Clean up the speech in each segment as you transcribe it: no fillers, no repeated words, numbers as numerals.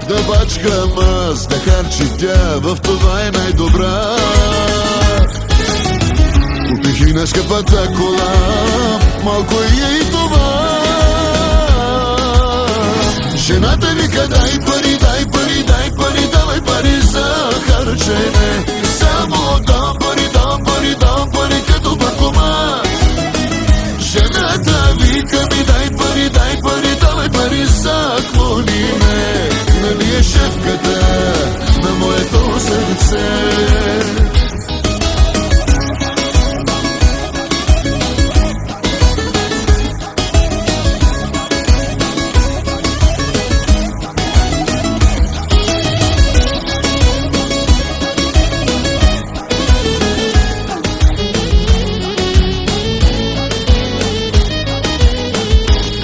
Да бачкам аз, да харчи тя, в това е най-добра. Купих и на скъпата кола, малко е и това. Жената вика: дай пари, дай пари, дай пари, давай пари за харчене. Само дам пари, дам пари, дам пари, като банкомат. Жената вика ми: дай пари, дай пари, давай пари за клониме. Нали е шефката на моето сърце?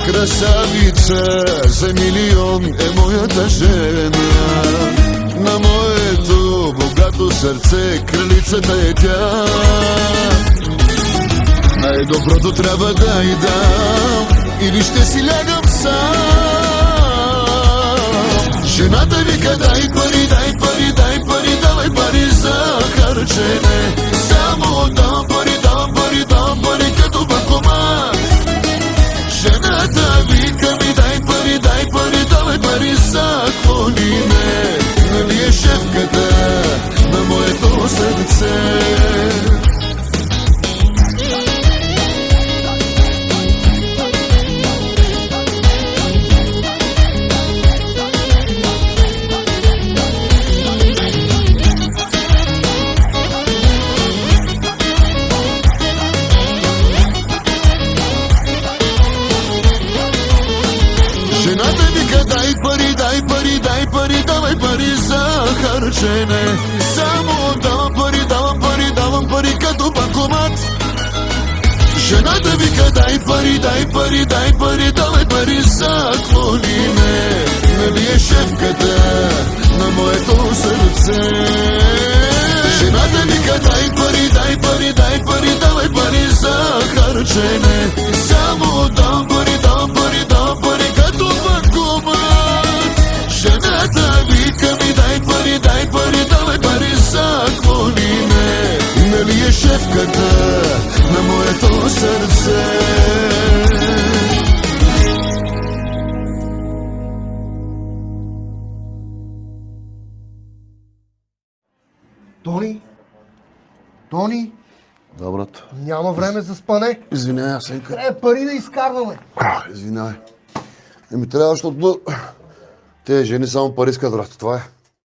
Красавица за милион е моята жена. На моето богато сърце кралицата е тя. Най-доброто трябва да й дам, или ще си лягам сам. Жената вика: дай пари, дай пари, дай пари, давай пари за харчене. Само дам пари, дам пари, дам пари, като банкомат. Жената вика ми: дай пари, дай пари, давай пари за клониме. Нали е шефката на моето сърце? Жената вика: дай пари, дай пари, дай пари, давай пари за харчене. Само давам пари, давам пари, давам пари, като банкомат. Жената вика: дай пари, дай пари, дай пари, давай пари за клониме. Нали е шефката на моето сърце? Жената вика: дай пари, дай пари, дай пари, давай пари за харчене. Само дам пари, дам пари, дам пари, като банкомат. Жената вика ми: дай пари, дай пари, давай пари за клониме. Нали е шефката на моето сърце? Тони? Тони? Да, брат. Няма време за спане. Извинявай, Асенка. Трябва пари да изкарваме. Извинявай. Трябва, защото те жени само пари искат, брат. Това е.